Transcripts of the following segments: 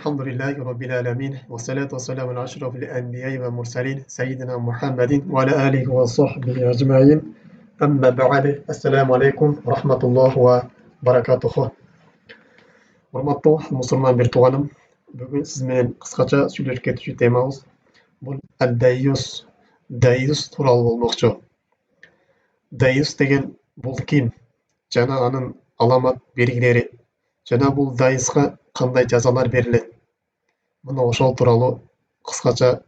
الحمد لله رب العالمين والصلاة والسلام على أشرف الأنبياء والمرسلين سيدنا محمد وعلى آله وصحبه أجمعين أما بعد السلام عليكم ورحمة الله وبركاته. Урматтуу мусулман бир тууганым, бүгүн сиз менен кыскача сүйлөшүп кетүүчү темабыз бул Дайюс тууралуу болмокчу. Дайюс деген бул ким жана анын аламат белгилери жана бул Дайюска кандай жазалар берилет? Мына ошол тууралуу кыскача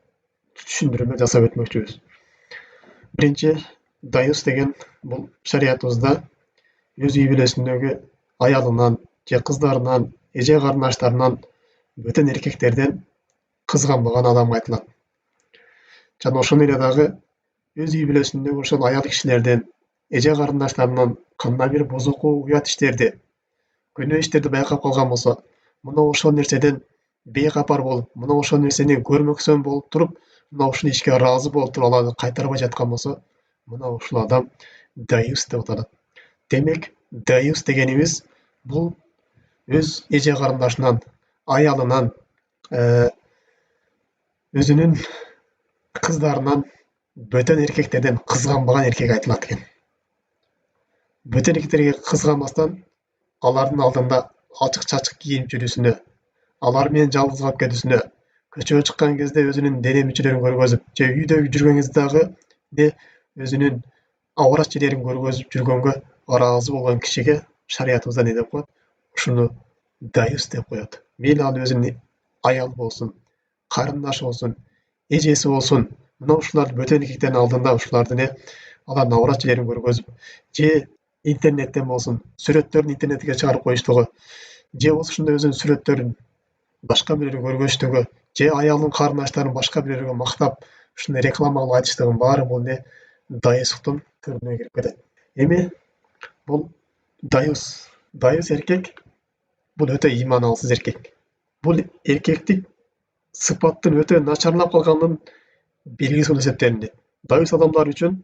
түшүндүрмө жасап өтмөкчүбүз. Биринчи, Дайюс деген бул шариятыбызда өз үй бүлөсүндөгү аялынан же кыздарынан, эже карындаштарынан, бөтөн эркектерден кызганбаган адамга айтылат. Жана ошону эле дагы өз үй бүлөсүндөгү ошол аял кишилерден, эже карындаштарынан кандай бир бузуку уят иштерди, күнөө иштерди байкап калган болсо, мына ошол нерседен бейкапар болуп, мына ошол нерсени көрмөксөн болуп туруп, мына ушул ишке ыраазы болуп туруп аларды кайтарбай жаткан болсо, мына ушул адам Дайюс деп аталат. Демек, Дайюс дегенибиз бул өз эже карындашынан, аялынан, өзүнүн кыздарынан, бөтөн эркектерден кызганбаган эркек айтылат экен. Бөтөн эркектерге кызганбастан, алардын алдында ачык-чачык кийинип жүрүүсүнө, алар менен жалгыз калып кетүүсүнө, көчөгө чыккан кезде өзүнүн дене мүчөлөрүн көргөзүп, же үйдө жүргөн кезде дагы өзүнүн аврат жерлерин көргөзүп жүргөнгө ыраазы болгон кишиге шариятыбызда эмне деп коет? Ушуну Дайюс деп коет. Мейли ал өзүнүн аялы болсун, карындашы болсун, эжеси болсун, мына ушулар бөтөн эркектердин алдында ушулардын алардын аврат жерлерин көргөзүп, же интернеттен болсун, сүрөттөрүн интернетке чыгарып коюштугу, же болбосо ушундай өзүнүн сүрөттөрүн башка бирөөгө көргөзүштүгү, же аялдын карындаштарын башка бирөөгө мактап, ушундай реклама кылып айтыштыгын баары бул Дайюстун түрүнө кирип кетет. Эми бул Дайюс эркек бул өтө ыйманалсыз эркек. Бул эркектик сыпаттын өтө начарлап калганын белгиси болуп эсептелинет. Дайюс адамдар үчүн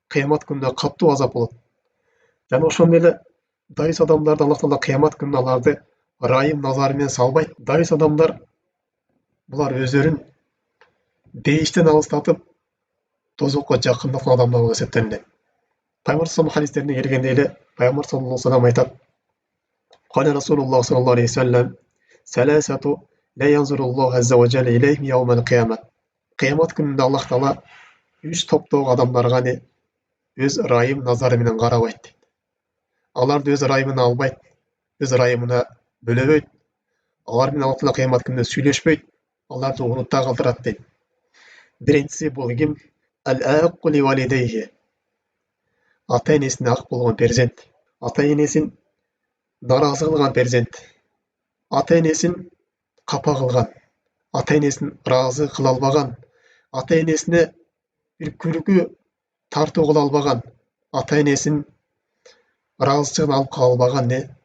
кыямат күнүндө катуу азап болот. Жана ошондой эле Дайюс адамдарды Аллах Таала кыямат күнүндө аларды ырайым назары менен салбайт. Дайюс адамдар булар өздөрүн бейиштен алыстатып, тозокко жакындаткан адамдар болуп эсептелинет. Пайгамбар саллаллаху алейхи хадистерине келгенде эле Пайгамбар саллаллаху алейхи вассалам айтат: "Кана Расулуллах саллаллаху алейхи вассалам, саласату ла янзуруллаху азза ва жалла илейхим яумал кыямат." Кыямат күнүндө Аллах Таала 3 топтогу адамдарга өз ырайым назары менен карабайт дейт. Аларды өз ырайымына албайт, өз ырайымына бөлөбөйт. Алар менен Аллах Таала кыямат күнүндө сүйлөшпөйт, аларды унутта калтырат дейт. Биринчиси бул ким? Ал-акку ли валидейхи. Ата-энесине ак болгон перзент, ата-энесин наразы кылган перзент, ата-энесин капа кылган, ата-энесин ыраазы кыла албаган, ата-энесине бир күлкү тартуу кыла албаган, ата-энесин ыраазычылыгын алып кала албаган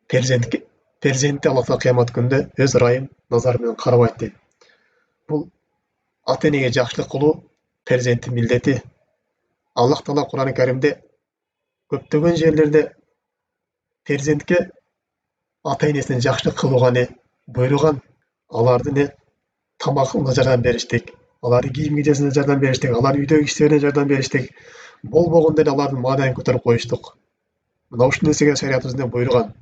перзентти Аллах Таала кыямат күнүндө өз ырайым назары менен карабайт дейт. Бул ата-энеге жакшылык кылуу перзенттин милдети. Аллах Таала Кур'ан-ы Каримде көптөгөн жерлерде перзентке ата-энесине жакшылык кылууга буйруган. Аларды тамагына жардам бериштик, аларды кийим кичесине жардам бериштик, алар үйдөгү иштерине жардам бериштик, болбогондо эле алардын маанайын көтөрүп коюштук. Мына ушул нерсеге шариятыбызда буйруган.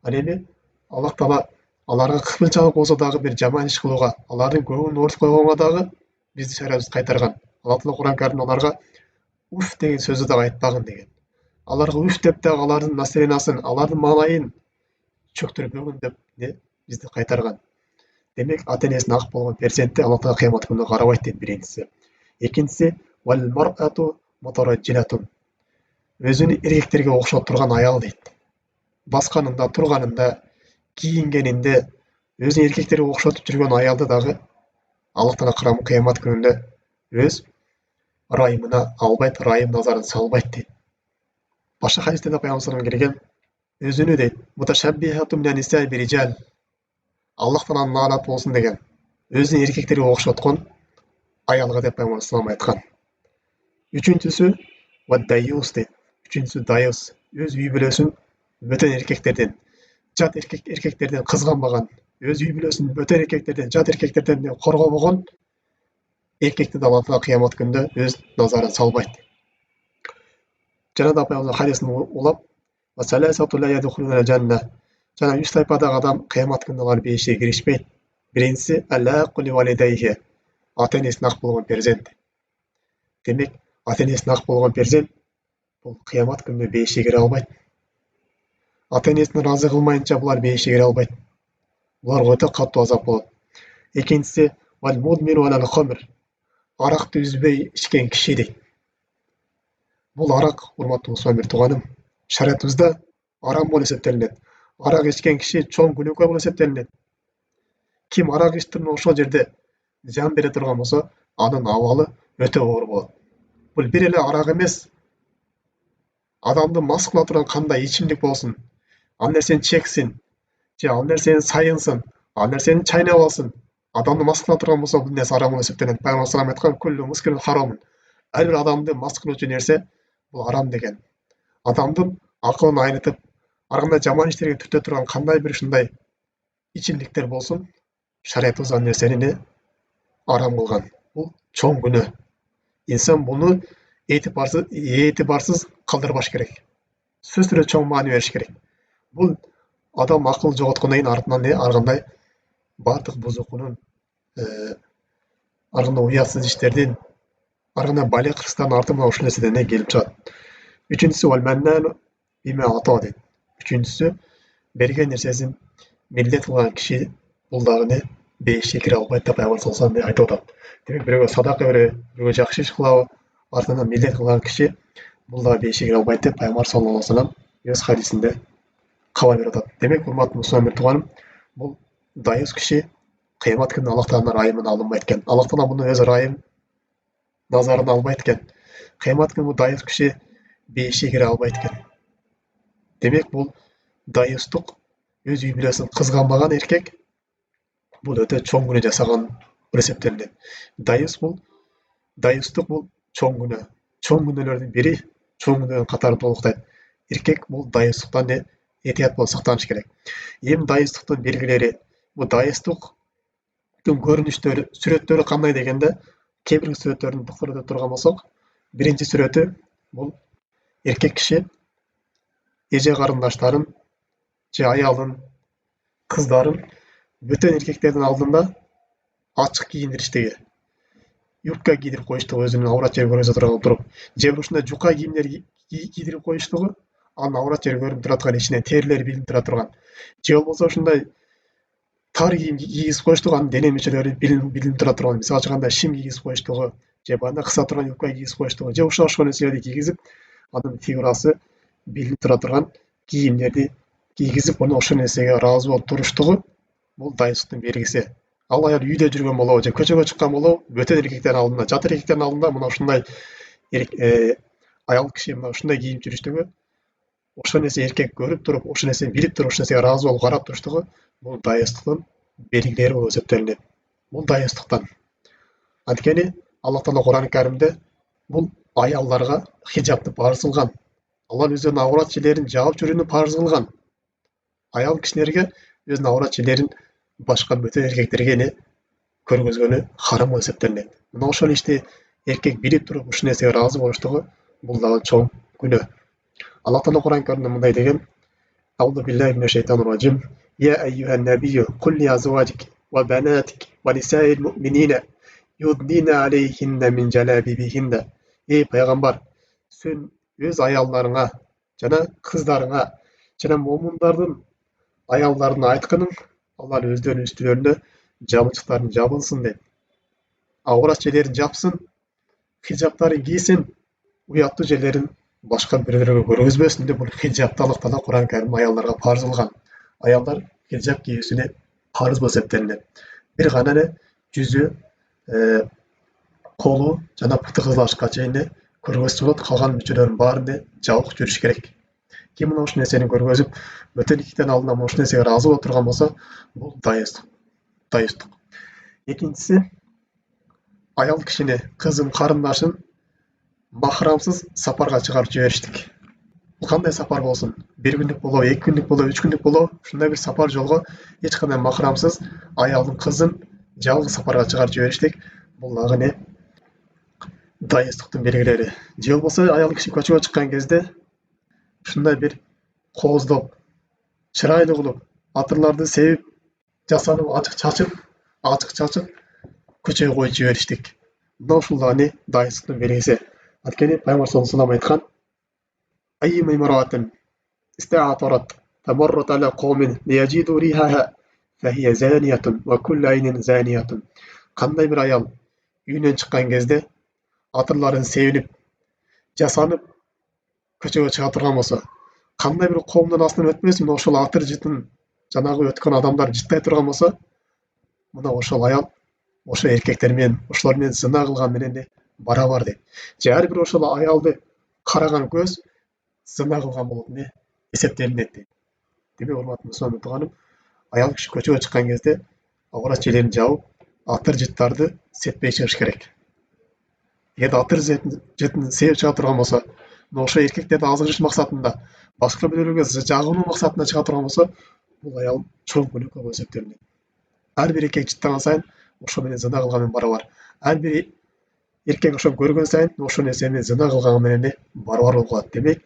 Ал эми Аллах Таала аларга кыймылчалык болсо дагы бир жаман иш кылууга, алардын көңүлүн оорутуп койгонго дагы бизди шариятыбыз кайтарган. Аллах Таала Кур'ан Каримде аларга уф деген сөздү дагы айтпагын деген. Аларга уф деп дагы алардын настроениясын, алардын маанайын чөктүрбөгүн деп бизди кайтарган. Демек, ата-энесине ак болгон перзентти Аллах Таала кыямат күнүндө карабайт дейт биринчиси. Экинчиси вал мар'ату мутаражжилатун. Өзүн эркектерге окшоп турган аял дейт. Басканында, турганында, кийингенинде өзүн эркектерге окшотуп жүргөн аялды дагы Аллах Таала кыямат күнүндө өз ырайымына албайт, ырайым назарын салбайт дейт. Башка хадисте да Пайгамбар саллаллаху алейхи келген, өзүнү дейт, муташаббихатун мин ниса бирижал. Аллах Тааланын лаанаты болсун деген, өзүн эркектерге окшоткон аялга деп Пайгамбар саллаллаху алейхи айткан. Үчүнчүсү Дайюс дейт. Үчүнчүсү Дайюс, өз үй бүлөсүн бөтөн эркектерден, жат эркектерден кызганбаган, өз үй бүлөсүн бөтен эркектерден, жат эркектерден коргобогон эркекти да Алла Таала кыямат күнүндө өз назарына салбайт. Жана да апайымыздын хадисин улап, жана 3 тайпадагы адам кыямат күнүндө алар бейишке киришпейт. Биринчиси ата энесине ак болгон перзент. Демек, ата энесине ак болгон перзент бул кыямат күнүндө бейишке кире албайт. Ата энесин ыраазы кылмайынча булар бейишке кире албайт. Буларга өтө катуу азап болот. Экинчиси аракты үзбөй ичкен киши дейт. Бул арак, урматтуу мусулман бир тууганым, шариятыбызда арам болуп эсептелинет. Арак ичкен киши чоң күнөөкөр болуп эсептелинет. Ким арак ичтирин ошол жерде жан бере турган болсо, анын абалы өтө оор болот. Бул бир эле арак эмес, адамды мас кыла турган кандай ичимдик болсун, ал нерсени чексин, же ал нерсени сайынсын, ал нерсени чайнап алсын, адамды мас кыла турган болсо, бул нерсе арам болуп эсептелет. Пайгамбар салам айткан, ар бир адамды мас кылуучу нерсе бул арам деген. Адамдын акылын айнытып, ар кандай жаман иштерге түртө турган кандай бир ушундай ичимдиктер болсун, шариятыбыз ал нерсени арам кылган. Бул чоң күнөө. Инсан буну этибарсыз калтырбаш керек. Сөзсүз түрдө чоң маани бериш керек. Бул адам акыл жоготкондон кийин артынан ар кандай бардык бузукунун, ар кандай уятсыз иштердин, ар кандай бале кырсыктардын артынан ушул нерседен келип чыгат. Үчүнчүсү, берген нерсесин милдет кылган киши бул дагы бейишке кире албайт деп Пайгамбар саллаллаху алейхи айтып атат. Демек, бирөөгө садака береби, бирөөгө жакшы иш кылабы, артынан милдет кылган киши бул дагы бейишке кире албайт деп Пайгамбар саллаллаху алейхи вассалам өз хадисинде кабар берип атат. Демек, урматтуу мусулман бир тууганым, бул дайыс киши кыямат күнүндө Аллах Тааланын ырайымына алынбайт экен. Аллах Таала муну өз ырайым назарына албайт экен. Кыямат күнү бул дайыс киши бейишке кире албайт экен. Демек, бул дайыстык, өз үй бүлөсүн кызганбаган эркек бул өтө чоң күнөө жасаган болуп эсептелинет. Дайыстык бул чоң күнөө. Чоң күнөөлөрдүн бири, чоң күнөөнүн катарын толуктайт. Эркек бул дайыстыктан этият болуп сактаныш керек. Эми дайыстыктын белгилери, бул дайыстыктын көрүнүштөрү, сүрөттөрү кандай дегенде, кээ бир сүрөттөрдүн токтоло турган болсок, биринчи сүрөтү бул эркек киши эже карындаштарын же аялын, кыздарын бөтөн эркектердин алдында ачык кийиндириштиги, юбка кийдирип коюштугу, өзүнүн аврат жери көрүнө турган туруп, же ушундай жука кийимдер кийдирип коюштугу, анын аврат жери көрүнүп тура турган, ичинен терилери билинип тура турган, же болбосо ушундай тар кийим кийгизип коюштугу, анын дене мүчөлөрү билинип тура турган, мисалы үчүн андай шим кийгизип коюштугу, же баягындай кыса турган юбка кийгизип коюштугу, же ошол нерселерди кийгизип, анын фигурасы билинип тура турган кийимдерди кийгизип, муну ошол нерсеге ыраазы болуп туруштугу бул дайыстыктын белгиси. Ал аял үйдө жүргөн болобу же көчөгө чыккан болобу, бөтөн эркектердин алдында, жат эркектердин алдында мына ушундай аял киши мына ушундай кийип жүрүштүгү, ошол нерсе эркек көрүп туруп, ошол нерсени билип туруп, ошол нерсеге ыраазы болуп карап туруштугу бул дайыстыктын белгилери болуп эсептелинет. Бул дайыстыктан. Анткени Аллах Таала Кур'ан-ы Каримде бул аялдарга хижабты парыз кылган. Алар өздөрүнүн аврат жерлерин жаап жүрүүнү парыз кылган. Аял кишилерге өзүнүн аврат жерлерин башка бөтөн эркектерге көргөзгөнү харам болуп эсептелинет. Мына ошол ишти эркек билип туруп, ушул нерсеге ыраазы болуштугу бул дагы чоң күнөө. Аллах Таала Кур'ан-ы Каримде мындай деген: Аузу биллахи минаш шайтанир раджим. Я айюхан набийю кул ли азважик ва банатик ва нисаил муъминина юднина алейхинна мин жалабибихинна. Эй пайгамбар, сен өз аялдарыңа жана кыздарыңа жана момундардын аялдарына айткының, алар өздөрүнүн үстүлөрүндө жабынчыктарын жабынсын деп. Аврат жерлерин жапсын, хижаптарын кийсин, уяттуу жерлерин башка бирлерге көргөзбөсүн деп, бул хижапты Аллах Таала Кур'ан-ы Каримде аялдарга парыз кылган. Аялдар хижап кийүүсүнө парыз болуп эсептелинет. Бир гана жүзү, колу жана пыты кызылашка чейин көргөзсө болот, калган мүчөлөрүнүн баарын жабык жүрүш керек. Ким мына ушул нерсени көргөзүп, бөтөн эркектердин алдында ушул нерсеге ыраазы болуп турган болсо, бул дайыстык. Экинчиси, аял кишини, кызын, карындашын махрамсыз сапарга чыгарып жибериштик. кандай сапар болсун, 1 күндүк болобу, 2 күндүк болобу, 3 күндүк болобу, ушундай бир сапар жолго эч кандай макрамсыз аялдын кызын жалгыз сапарга чыгарып жибериштик. Бул дагы не дайыстыктын белгилери. Же болбосо аял киши көчөгө чыккан кезде ушундай бир кооздоп, чырайлуу кылып, атырларды себип, жасанып, ачык чачып көчөгө коюп жибериштик. Мына ушул дагы не дайыстыктын белгиси. Анткени Пайгамбар саллаллаху алейхи айткан: "Аййюма имраатин истаатарат тамаррат аля кавмин лияжиду рихаха фахия заниятун ва куллу айнин заниятун." Кандай бир аял үйүнөн чыккан кезде атырларын себинип, жасанып көчөгө чыга турган болсо, кандай бир коомдун астынан өтпөсүн, ошол атыр жытын жанагы өткөн адамдар жыттай турган болсо, мына ошол аял ошо эркектер менен, ошолор менен зына кылган менен барабар дейт. Же ар бир ошол аялды караган көз зына кылган болуп эсептелинет дейт. Демек, урматтуу мусулман тууганым, аял киши көчөгө чыккан кезде аврат жерлерин жабып, атыр жыттарды сеппей чыгыш керек. Эгер атыр жытын себип чыга турган болсо, ошо эркектерди азгырыш максатында, башка бирөөлөргө жагынуу максатында чыга турган болсо, бул аял чоң күнөөкөр болуп эсептелинет. Ар бир эркек жыттаган сайын ошо менен зына кылган менен барабар. Ар бир эркек ошону көргөн сайын ошо нерсе менен зына кылган менен барабар болуп калат. Демек,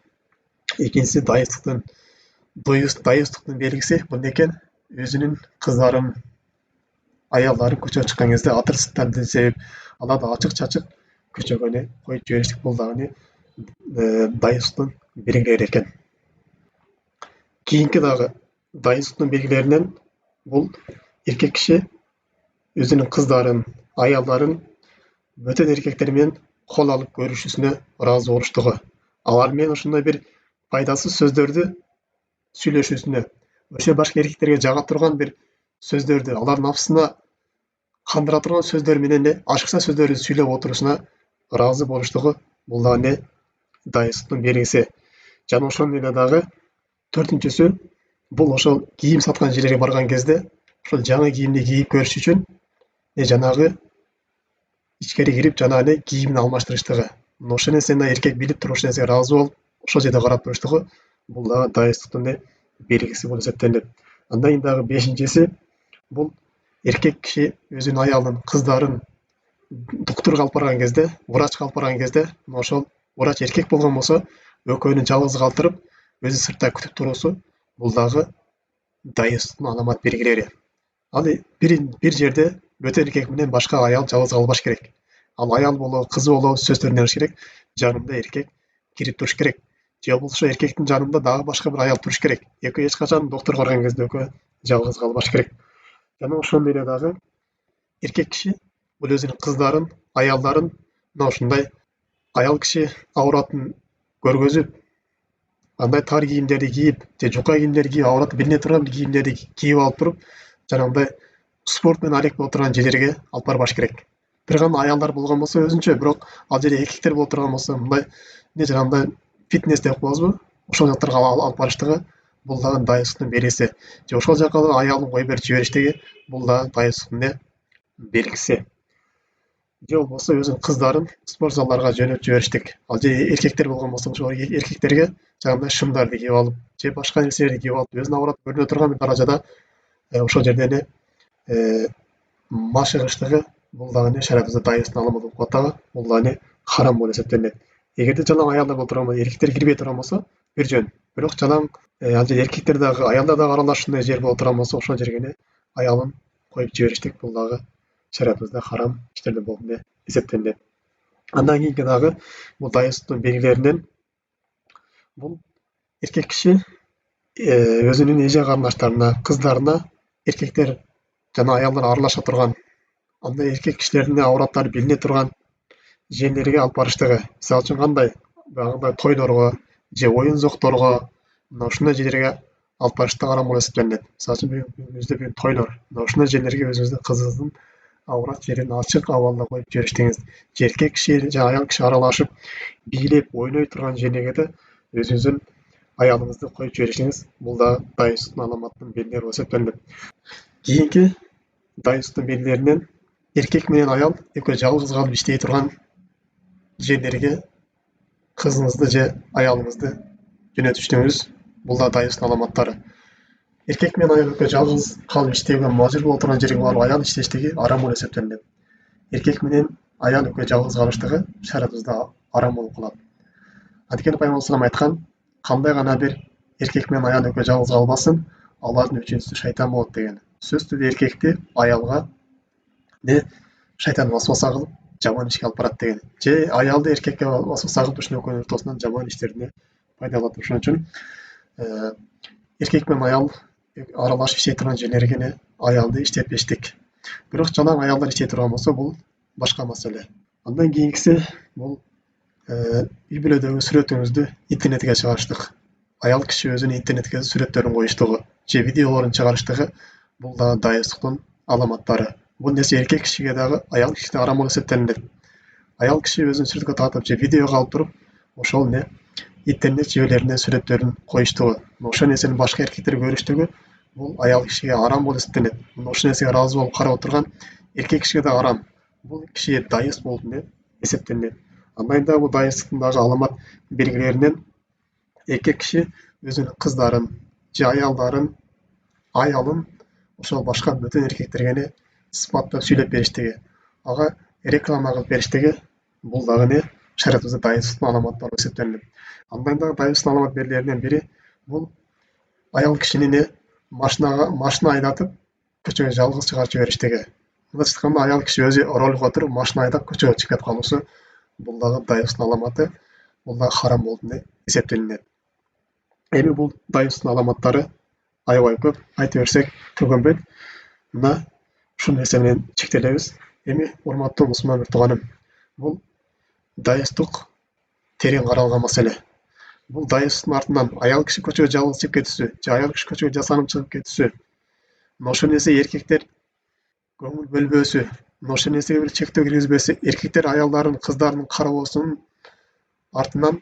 экинчиси дайыстыктын белгиси бул не экен? Өзүнүн кыздарын, аялдарын көчөгө чыккан кезде атыр сыттарды себип, аларды ачык көчөгө коюп жибериштик. Бул дагы дайыстыктын белгилери экен. Кийинки дагы дайыстыктын белгилеринен бул эркек киши өзүнүн кыздарын, аялдарын бөтөн эркектер менен кол алып көрүшүсүнө ыраазы болуштугу. Алар менен ошондой бир пайдасыз сөздөрдү сүйлөшүүсүнө, ошо башка эркектерге жага турган бир сөздөрдү, алардын нафсына кандыра турган сөздөр менен ашыкча сөздөрдү сүйлөп отурушуна ыраазы болуштугу. Бул дагы дайыстыктын белгиси. Жана ошондой эле дагы төртүнчүсү, бул ошол кийим саткан жерлерге барган кезде ошол жаңы кийимди кийип көрүш үчүн жанагы ичкери кирип, жанагы кийимин алмаштырыштыгы. Ошол нерсени эркек билип туруп, ошол нерсеге ыраазы болуп, ошол жерде карап туруштугу. Бул дагы дайыстыктын белгиси болуп эсептелинет. Андан кийин дагы бешинчиси, бул эркек киши өзүнүн аялын, кыздарын доктурга алып барган кезде, врачка алып барган кезде, ошол врач эркек болгон болсо, экөөнү жалгыз калтырып, өзү сыртта күтүп туруусу, бул дагы дайыстыктын аламат белгилери. Ал бир жерде бөтөн эркек менен башка аял жалгыз калбаш керек. Ал аял болобу, кызы болобу сөздөрүн алыш керек. Жанында эркек кирип туруш керек. Же болбосо эркектин жанында дагы башка бир аял туруш керек. Экөө эч качан доктурга барган кезде экөө жалгыз калбаш керек. Жана ошондой эле дагы эркек киши бул өзүнүн кыздарын, аялдарын мына ушундай аял киши ауратын көргөзүп, андай тар кийимдерди кийип, же жука кийимдерди кийип, аураты билине турган кийимдерди кийип алып туруп, жанагындай спорт менен алек боло турган жерлерге алып барбаш керек. Бир гана аялдар болгон болсо өзүнчө, бирок ал жерде эркектер боло турган болсо, мындай жанагындай фитнес деп коебузбу? Ошол жактарга алып барыштыгы, бул дагы дайыстыктын белгиси. Же ошол жака аялын коюп берип жибериштиги, бул дагы дайыстыктын белгиси. Же болбосо өзүнүн кыздарын спорт залдарга жөнөтүп жибериштик. Ал же эркектер болгон болсо, ошол эркектерге жанагындай шымдарды кийип алып, же башка нерселерди кийип алып, өзүнүн аураты көрүнө турган бир даражада ошол жерде машыгыштыгы, бул дагы шариятыбызда дайыстыктын аламаты болуп калат дагы. Бул дагы харам болуп эсептелинет. Эгерде жалаң аялдар боло турган болсо, эркектер кирбей турган болсо, бир жөн. Бирок жалаң ал жерде эркектер дагы, аялдар дагы аралашкандай жер боло турган болсо, ошол жерге аялын коюп жибериштик. Бул дагы шариятыбызда харам иштерден болуп эсептелинет. Андан кийинки дагы бул дайыстыктын белгилеринен бул эркек киши өзүнүн эже карындаштарына, кыздарына эркектер жана аялдар аралаша турган, андай эркек кишилердин аураттары билине турган жерлерге алып барыштыгы. Мисалы үчүн кандай? Багындай тойлорго же оюн зокторго, мына ушундай жерлерге алып барыштыгы харам болуп эсептелинет. Мисалы үчүн өзүбүздө бүгүн тойлор, мына ушундай жерлерге өзүңүздүн кызыңыздын аурат жерин ачык абалда коюп жибериштиңиз. Же эркек киши же аял киши аралашып, бийлеп, ойной турган жерлерге да өзүңүздүн аялыңызды коюп жиберишиңиз, бул да дайыстыктын аламаттын белгилери болуп эсептелинет. Кийинки дайыстыктын белгилеринен эркек менен аял экөө жалгыз калып иштей турган жерлерге кызыңызды же аялыңызды жөнөтүштүңүз, бул да дайыстын аламаттары. Эркек менен аял экөө жалгыз калып иштөөгө мажбур болуп турган жерге барып аял иштештиги арам болуп эсептелинет. Эркек менен аял экөө жалгыз калыштыгы шариатыбызда арам болуп калат. Анткени Пайгамбар салам айткан, кандай гана бир эркек менен аял экөө жалгыз калбасын, алардын үчүнчүсү шайтан болот деген. Сөзсүз түрдө эркекти аялга шайтан васваса кылып жаман ишке алып барат деген. Же аялды эркекке васваса кылып ушул экөөнүн ортосунан жаман иштерине пайдаланат. Ошон үчүн эркек менен аял аралашып иштей турган жерлерге аялды иштетпештик. Бирок жалаң аялдар иштей турган болсо, бул башка маселе. Андан кийинкиси бул үй бүлөдөгү сүрөтүңүздү интернетке чыгарыштык. Аял киши өзүнүн интернетке сүрөттөрүн коюштугу же видеолорун чыгарыштыгы бул да дайыстыктын аламаттары. Бул нерсе эркек кишиге дагы аял кишиге арам болуп эсептелинет. Аял киши өзүнүн сүрөткө тартып же видеого алып туруп, ошол интернет жебелерине сүрөттөрүн коюштугу, ошол нерсени башка эркектер көрүштүгү бул аял кишиге арам болуп эсептелинет. Ошол нерсеге ыраазы болуп карап отурган эркек кишиге да арам. Бул киши дайыс болуп эсептелинет. Андан дагы бул дайыстыктын дагы аламат белгилеринен эркек киши өзүнүн кыздарын же аялдарын, аялын ошол башка бөтөн эркектерге сыпаттап сүйлөп бериштиги, ага реклама кылып бериштиги, бул дагы шариатыбызда дайыстыктын аламаттары болуп эсептелинет. Андан дагы дайыстыктын аламат белгилеринен бири бул аял кишини машина айдатып көчөгө жалгыз чыгарып жибериштиги. Мындайча айтканда, аял киши өзү ролго отуруп машина айдап көчөгө чыгып кетип калуусу, бул дагы дайыстыктын аламаты, бул дагы харам болуп эсептелинет. Эми бул дайыстыктын аламаттары аябай көп, айта берсек төгөнбөйт. Мына ушул нерсе менен чектелебиз. Эми урматтуу мусулман бир тууганым, бул дайыстык терең каралган маселе. Бул дайыстыктын артынан аял киши көчөгө жалгыз чыгып кетүүсү же аял киши көчөгө жасанып чыгып кетүүсү, ошол нерсе эркектер көңүл бөлбөөсү, ошол нерсеге бир чектөө киргизбесе, эркектер аялдарын, кыздарынын кароосунун артынан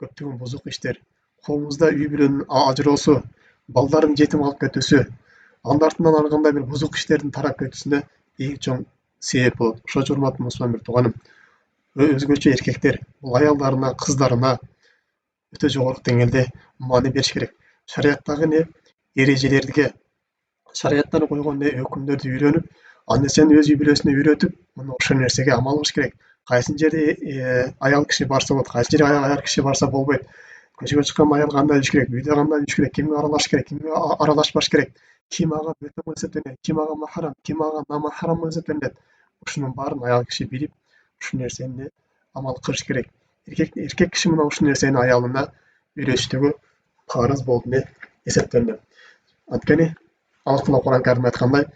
көптөгөн бузук иштер, коомубузда үй бүлөнүн ажыроосу, балдарын жетим калып кетүүсү, анын артынан ар кандай бир бузук иштердин тарап кетүүсүнө эң чоң себеп болот. Ошон үчүн урматтуу мусулман бир тууганым, өзгөчө эркектер бул аялдарына, кыздарына өтө жогорку деңгээлде маани бериш керек. Шариаттагы эрежелерге, шариаттар койгон өкүмдөрдү үйрөнүп, ал нерсени өз үй бүлөсүнө үйрөтүп, мына ошол нерсеге амал кылыш керек. Кайсы жерде аял киши барса болот, кайсы жерге аял киши барса болбойт. Көчөгө чыкканда аял кандай жүрүш керек, үйдө кандай жүрүш керек, кимге аралашыш керек, кимге аралашпаш керек, ким ага бөтөн болуп эсептелинет, ким ага махрам, ким ага намахрам болуп эсептелинет. Ушунун баарын аял киши билип, ушул нерсени амал кылыш керек. Эркек киши мына ушул нерсени аялына үйрөтүштүгү парыз болуп эсептелинет. Анткени Аллах Таала Кур'ан Каримде айткандай: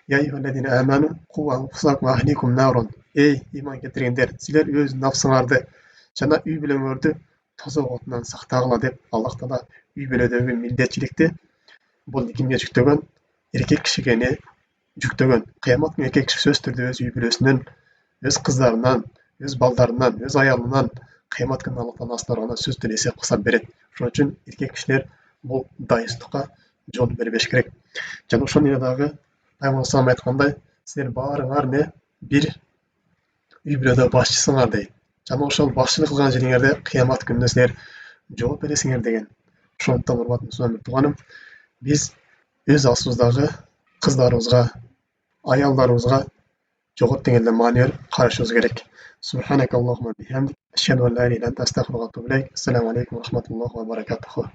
"Я айюхаллазина аману қу анфусакум ва ахликум нарун". Эй, иман келтиргендер, силер өз нафсыңарды жана үй бүлөңөрдү тозок отунан сактагыла деп Аллах Таала үй бүлөдөгү милдетчиликти бул кимге жүктөгөн? Эркек кишиге жүктөгөн. Кыямат күнү эркек киши сөзсүз түрдө өз үй бүлөсүнөн, өз кыздарынан, өз балдарынан, өз аялынан кыямат күнү Аллах Таала астына сөзсүз түрдө эсеп кысап берет. Ошон үчүн эркек кишилер бул дайыстыкка жол бербеш керек. Жана ошол эле дагы Пайгамбар салам айткандай, силер баарыңар бир үй бүлөдө башчысыңар дейт. Жана ошол башчылык кылган жериңерде кыямат күнүндө силер жооп бересиңер деген. Ошондуктан урматтуу мусулман бир тууганым, биз өз асыбыздагы кыздарыбызга, аялдарыбызга жогорку деңгээлде маани берип карашыбыз керек. Субханакаллахумма бихамдик, ашхаду ан ла иляха илля анта, астагфирука ва атубу илейк. Ассаламу алейкум ва рахматуллахи ва баракатуху.